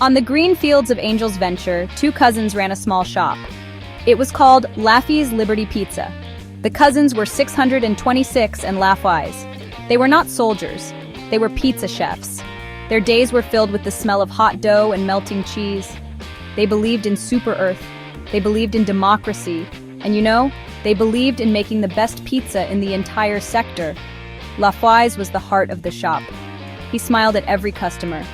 On the green fields of Angel's Venture, two cousins ran a small shop. It was called LaFfYs Liberty Pizza. The cousins were 626 and LaFfYs. They were not soldiers. They were pizza chefs. Their days were filled with the smell of hot dough and melting cheese. They believed in Super Earth. They believed in democracy. And they believed in making the best pizza in the entire sector. LaFfYs was the heart of the shop. He smiled at every customer.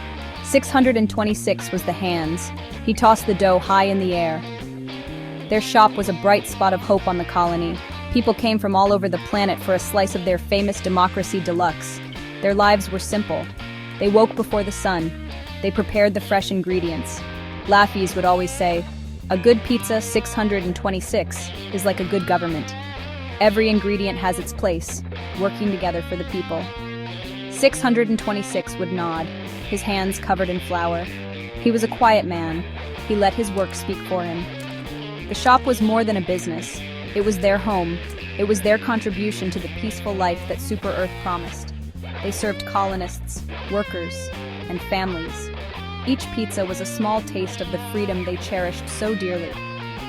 626 was the hands. He tossed the dough high in the air. Their shop was a bright spot of hope on the colony. People came from all over the planet for a slice of their famous Democracy Deluxe. Their lives were simple. They woke before the sun. They prepared the fresh ingredients. LaFfYs would always say, "A good pizza 626 is like a good government. Every ingredient has its place, working together for the people." 626 would nod, his hands covered in flour. He was a quiet man. He let his work speak for him. The shop was more than a business. It was their home. It was their contribution to the peaceful life that Super Earth promised. They served colonists, workers, and families. Each pizza was a small taste of the freedom they cherished so dearly.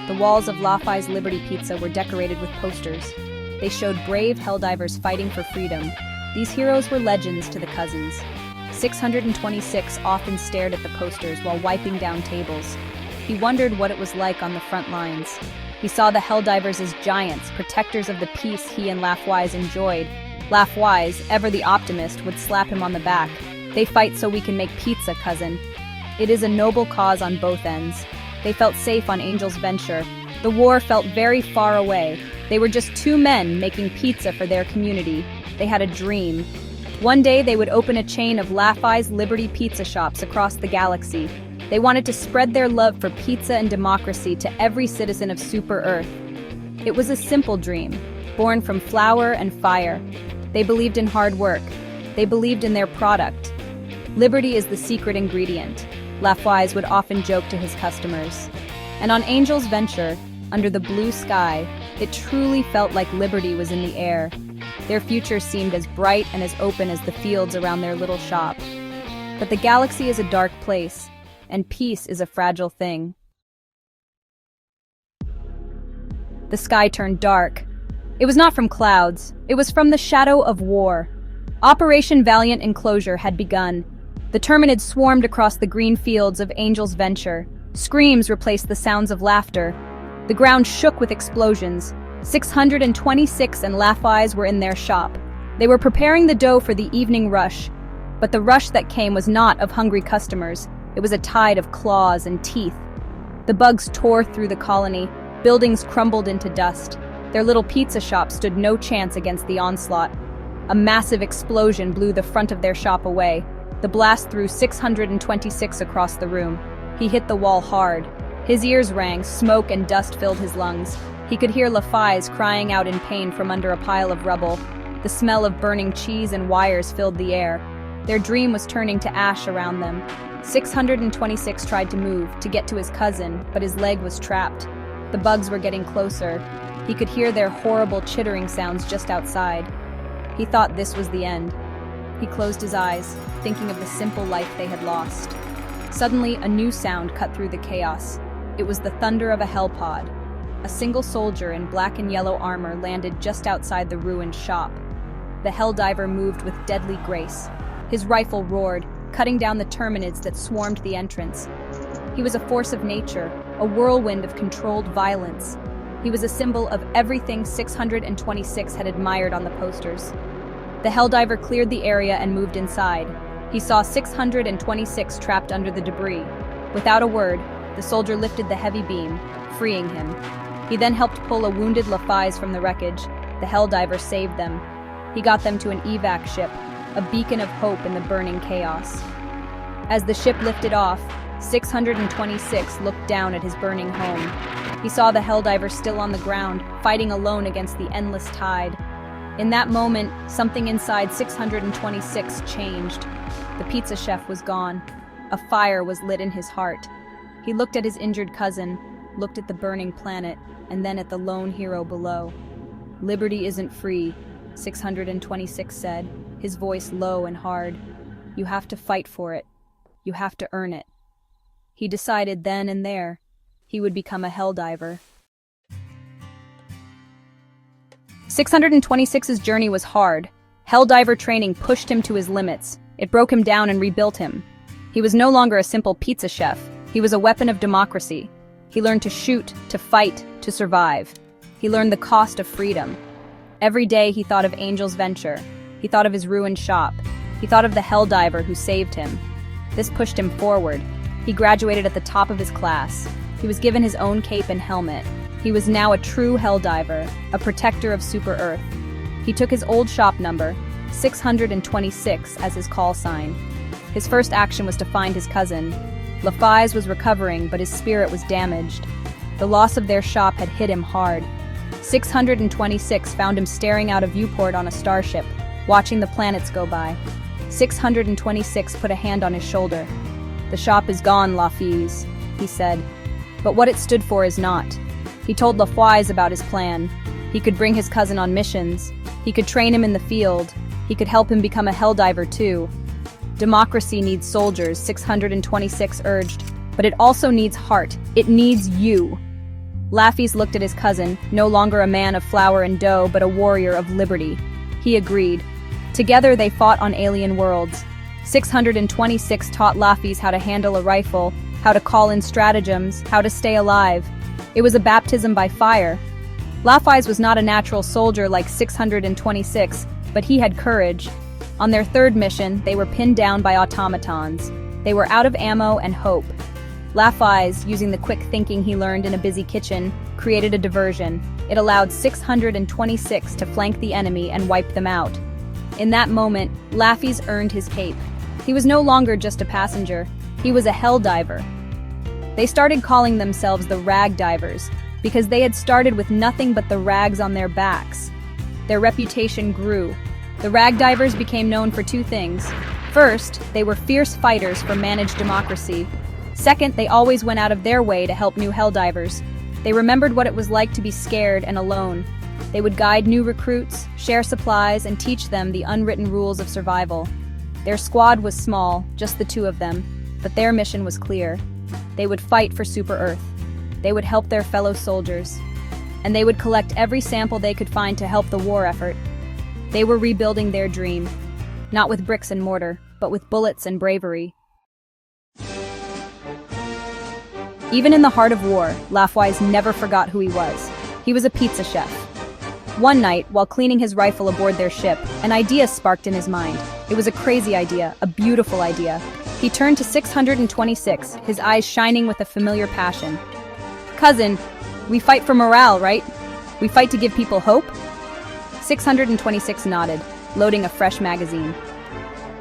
The walls of LaFfYs Liberty Pizza were decorated with posters. They showed brave Helldivers fighting for freedom. These heroes were legends to the cousins. 626 often stared at the posters while wiping down tables. He wondered what it was like on the front lines. He saw the Helldivers as giants, protectors of the peace he and LaFfYs enjoyed. LaFfYs, ever the optimist, would slap him on the back. "They fight so we can make pizza, cousin." It is a noble cause on both ends. They felt safe on Angel's Venture. The war felt very far away. They were just two men making pizza for their community. They had a dream. One day they would open a chain of LaFfYs Liberty Pizza shops across the galaxy. They wanted to spread their love for pizza and democracy to every citizen of Super Earth. It was a simple dream, born from flour and fire. They believed in hard work. They believed in their product. Liberty is the secret ingredient, LaFfYs would often joke to his customers. And on Angel's Venture, under the blue sky, it truly felt like liberty was in the air. Their future seemed as bright and as open as the fields around their little shop. But the galaxy is a dark place, and peace is a fragile thing. The sky turned dark. It was not from clouds, it was from the shadow of war. Operation Valiant Enclosure had begun. The Terminids swarmed across the green fields of Angel's Venture. Screams replaced the sounds of laughter. The ground shook with explosions. 626 and LaFfYs were in their shop. They were preparing the dough for the evening rush. But the rush that came was not of hungry customers. It was a tide of claws and teeth. The bugs tore through the colony. Buildings crumbled into dust. Their little pizza shop stood no chance against the onslaught. A massive explosion blew the front of their shop away. The blast threw 626 across the room. He hit the wall hard. His ears rang, smoke and dust filled his lungs. He could hear LaFfYs crying out in pain from under a pile of rubble. The smell of burning cheese and wires filled the air. Their dream was turning to ash around them. 626 tried to move, to get to his cousin, but his leg was trapped. The bugs were getting closer. He could hear their horrible chittering sounds just outside. He thought this was the end. He closed his eyes, thinking of the simple life they had lost. Suddenly, a new sound cut through the chaos. It was the thunder of a hell pod. A single soldier in black and yellow armor landed just outside the ruined shop. The Helldiver moved with deadly grace. His rifle roared, cutting down the Terminids that swarmed the entrance. He was a force of nature, a whirlwind of controlled violence. He was a symbol of everything 626 had admired on the posters. The Helldiver cleared the area and moved inside. He saw 626 trapped under the debris. Without a word, the soldier lifted the heavy beam, freeing him. He then helped pull a wounded LaFfYs from the wreckage. The Helldiver saved them. He got them to an evac ship, a beacon of hope in the burning chaos. As the ship lifted off, 626 looked down at his burning home. He saw the Helldiver still on the ground, fighting alone against the endless tide. In that moment, something inside 626 changed. The pizza chef was gone. A fire was lit in his heart. He looked at his injured cousin, looked at the burning planet, and then at the lone hero below. "Liberty isn't free," 626 said, his voice low and hard. "You have to fight for it. You have to earn it." He decided then and there he would become a Helldiver. 626's journey was hard. Helldiver training pushed him to his limits. It broke him down and rebuilt him. He was no longer a simple pizza chef. He was a weapon of democracy. He learned to shoot, to fight, to survive. He learned the cost of freedom. Every day he thought of Angel's venture. He thought of his ruined shop. He thought of the Helldiver who saved him. This pushed him forward. He graduated at the top of his class. He was given his own cape and helmet. He was now a true Helldiver, a protector of Super Earth. He took his old shop number, 626, as his call sign. His first action was to find his cousin. LaFfYs was recovering, but his spirit was damaged. The loss of their shop had hit him hard. 626 found him staring out a viewport on a starship, watching the planets go by. 626 put a hand on his shoulder. "The shop is gone, LaFfYs," he said. But what it stood for is not. He told LaFfYs about his plan. He could bring his cousin on missions. He could train him in the field. He could help him become a Helldiver too. Democracy needs soldiers, 626 urged, but it also needs heart. It needs you. LaFfYs looked at his cousin, no longer a man of flour and dough, but a warrior of liberty. He agreed. Together they fought on alien worlds. 626 taught LaFfYs how to handle a rifle, how to call in stratagems, how to stay alive. It was a baptism by fire. LaFfYs was not a natural soldier like 626, but he had courage. On their third mission, they were pinned down by automatons. They were out of ammo and hope. LaFfYs, using the quick thinking he learned in a busy kitchen, created a diversion. It allowed 626 to flank the enemy and wipe them out. In that moment, LaFfYs earned his cape. He was no longer just a passenger. He was a Helldiver. They started calling themselves the Ragdivers because they had started with nothing but the rags on their backs. Their reputation grew. The Ragdivers became known for two things. First, they were fierce fighters for managed democracy. Second, they always went out of their way to help new Helldivers. They remembered what it was like to be scared and alone. They would guide new recruits, share supplies, and teach them the unwritten rules of survival. Their squad was small, just the two of them, but their mission was clear. They would fight for Super Earth. They would help their fellow soldiers. And they would collect every sample they could find to help the war effort. They were rebuilding their dream, not with bricks and mortar, but with bullets and bravery. Even in the heart of war, LaFfYs never forgot who he was. He was a pizza chef. One night, while cleaning his rifle aboard their ship, an idea sparked in his mind. It was a crazy idea, a beautiful idea. He turned to 626, his eyes shining with a familiar passion. "Cousin, we fight for morale, right? We fight to give people hope?" 626 nodded, loading a fresh magazine.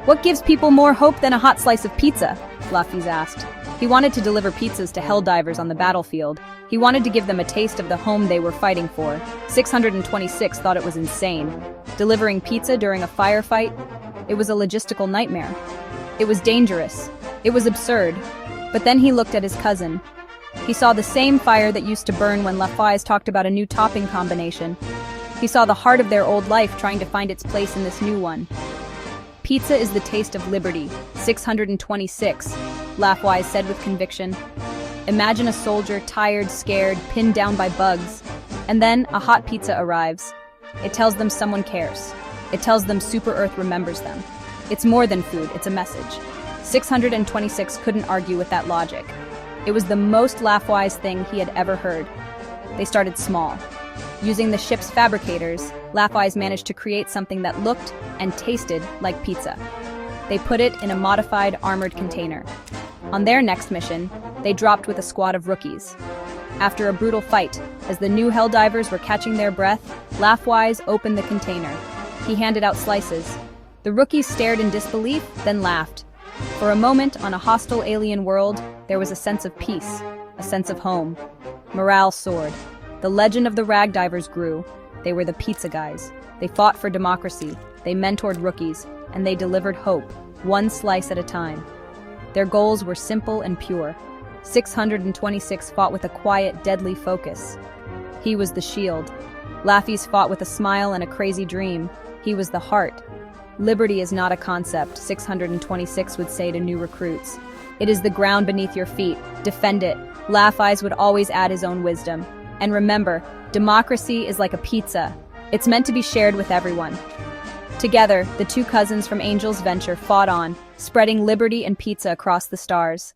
"What gives people more hope than a hot slice of pizza?" LaFfYs asked. He wanted to deliver pizzas to Helldivers on the battlefield. He wanted to give them a taste of the home they were fighting for. 626 thought it was insane. Delivering pizza during a firefight? It was a logistical nightmare. It was dangerous. It was absurd. But then he looked at his cousin. He saw the same fire that used to burn when LaFfYs talked about a new topping combination. He saw the heart of their old life trying to find its place in this new one. "Pizza is the taste of liberty, 626, LaFfYs said with conviction. Imagine a soldier, tired, scared, pinned down by bugs. And then a hot pizza arrives. It tells them someone cares. It tells them Super Earth remembers them. It's more than food, it's a message. 626 couldn't argue with that logic. It was the most LaFfYs thing he had ever heard. They started small. Using the ship's fabricators, LaFfYs managed to create something that looked and tasted like pizza. They put it in a modified, armored container. On their next mission, they dropped with a squad of rookies. After a brutal fight, as the new Helldivers were catching their breath, LaFfYs opened the container. He handed out slices. The rookies stared in disbelief, then laughed. For a moment, on a hostile alien world, there was a sense of peace, a sense of home. Morale soared. The legend of the Ragdivers grew. They were the pizza guys. They fought for democracy. They mentored rookies, and they delivered hope, one slice at a time. Their goals were simple and pure. 626 fought with a quiet, deadly focus. He was the shield. LaFfYs fought with a smile and a crazy dream. He was the heart. Liberty is not a concept, 626 would say to new recruits. It is the ground beneath your feet. Defend it. LaFfYs would always add his own wisdom. And remember, democracy is like a pizza. It's meant to be shared with everyone. Together, the two cousins from Angel's Venture fought on, spreading liberty and pizza across the stars.